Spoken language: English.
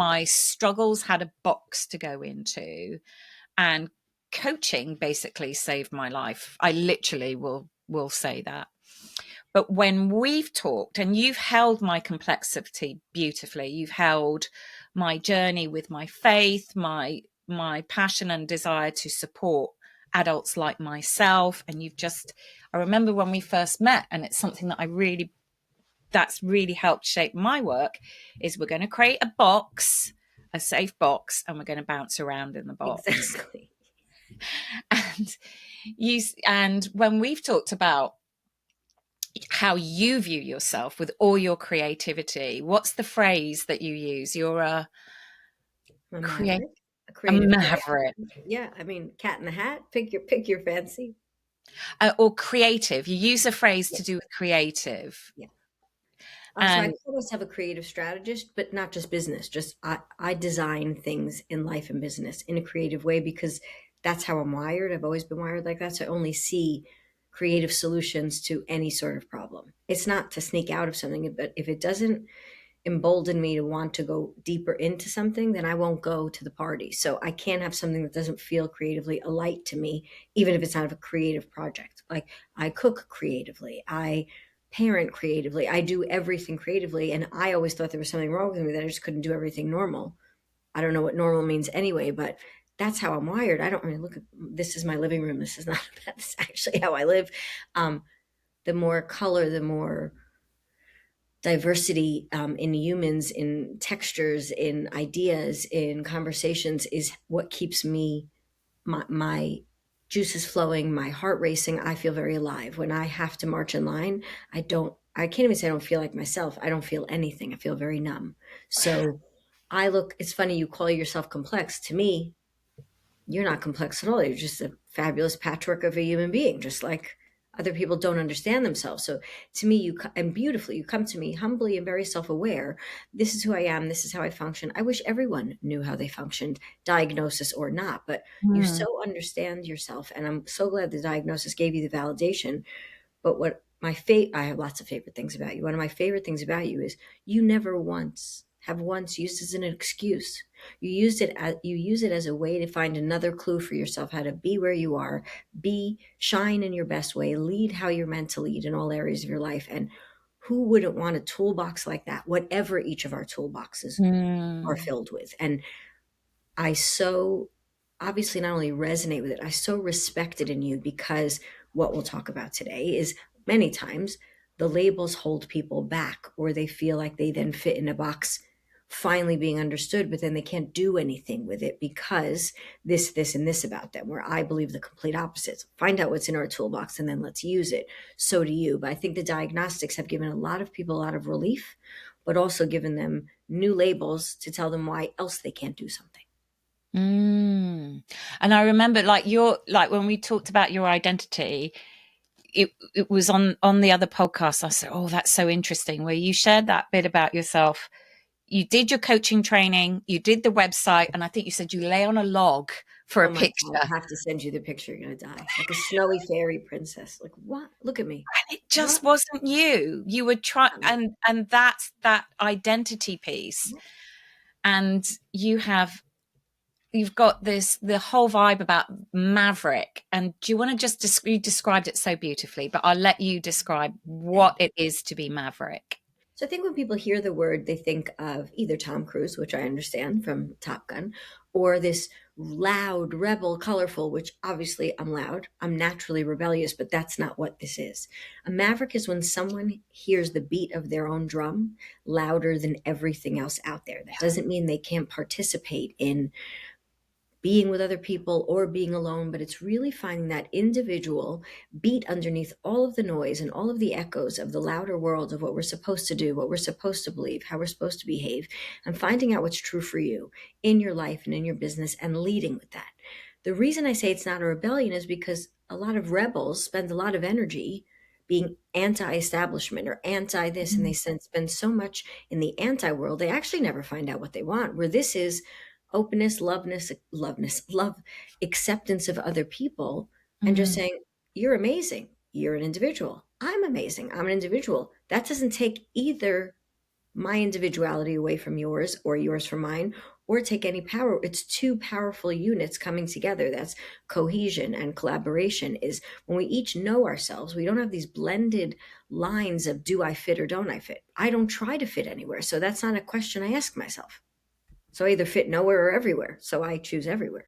my struggles had a box to go into, and coaching basically saved my life. I literally will say that. But when we've talked, and you've held my complexity beautifully, you've held my journey with my faith, my passion and desire to support adults like myself. And I remember when we first met, and it's something that that's really helped shape my work, is we're going to create a safe box, and we're going to bounce around in the box. Exactly. And when we've talked about how you view yourself with all your creativity, what's the phrase that you use? You're a Maverick. A a creative maverick. Yeah, I mean, cat in the hat. Pick your fancy. Or creative. You use a phrase to do with creative. Yeah. So I And call myself a creative strategist, but not just business. Just I design things in life and business in a creative way because that's how I'm wired. I've always been wired like that. So I only see creative solutions to any sort of problem. It's not to sneak out of something, but if it doesn't embolden me to want to go deeper into something, then I won't go to the party. So I can't have something that doesn't feel creatively alight to me, even if it's not a creative project. Like I cook creatively, I parent creatively, I do everything creatively. And I always thought there was something wrong with me, that I just couldn't do everything normal. I don't know what normal means anyway, but that's how I'm wired. I don't really look at this is my living room. This is not, that's actually how I live. The more color, the more diversity in humans, in textures, in ideas, in conversations is what keeps me, my juices flowing, my heart racing. I feel very alive. When I have to march in line, I can't even say I don't feel like myself. I don't feel anything. I feel very numb. So it's funny you call yourself complex. To me, you're not complex at all. You're just a fabulous patchwork of a human being, just like other people don't understand themselves. So to me, and beautifully, you come to me humbly and very self-aware. This is who I am. This is how I function. I wish everyone knew how they functioned, diagnosis or not, but you so understand yourself. And I'm so glad the diagnosis gave you the validation. But I have lots of favorite things about you. One of my favorite things about you is you never once used as an excuse. You use it as a way to find another clue for yourself, how to be where you are, shine in your best way, lead how you're meant to lead in all areas of your life. And who wouldn't want a toolbox like that, whatever each of our toolboxes are filled with? And I so obviously not only resonate with it, I so respect it in you, because what we'll talk about today is many times the labels hold people back, or they feel like they then fit in a box finally being understood, but then they can't do anything with it because this, and this about them, where I believe the complete opposites. Find out what's in our toolbox and then let's use it. So do you. But I think the diagnostics have given a lot of people a lot of relief, but also given them new labels to tell them why else they can't do something. And I remember when we talked about your identity, it was on the other podcast. I said, oh, that's so interesting, where you shared that bit about yourself. You did your coaching training, you did the website, and I think you said you lay on a log for a picture. God, I have to send you the picture. You're going to die. Like a snowy fairy princess. Like, what? Look at me. And it just wasn't you. You were trying, and that's that identity piece. And you've got the whole vibe about Maverick. And do you want to just you described it so beautifully, but I'll let you describe what it is to be Maverick. So I think when people hear the word, they think of either Tom Cruise, which I understand from Top Gun, or this loud, rebel, colorful, which obviously I'm loud. I'm naturally rebellious, but that's not what this is. A maverick is when someone hears the beat of their own drum louder than everything else out there. That doesn't mean they can't participate in being with other people or being alone, but it's really finding that individual beat underneath all of the noise and all of the echoes of the louder world of what we're supposed to do, what we're supposed to believe, how we're supposed to behave, and finding out what's true for you in your life and in your business and leading with that. The reason I say it's not a rebellion is because a lot of rebels spend a lot of energy being anti-establishment or anti-this, and they spend so much in the anti-world, they actually never find out what they want, where this is openness, love, acceptance of other people, and just saying, you're amazing. You're an individual. I'm amazing. I'm an individual. That doesn't take either my individuality away from yours or yours from mine, or take any power. It's two powerful units coming together. That's cohesion and collaboration, is when we each know ourselves. We don't have these blended lines of do I fit or don't I fit. I don't try to fit anywhere. So that's not a question I ask myself. So I either fit nowhere or everywhere. So I choose everywhere.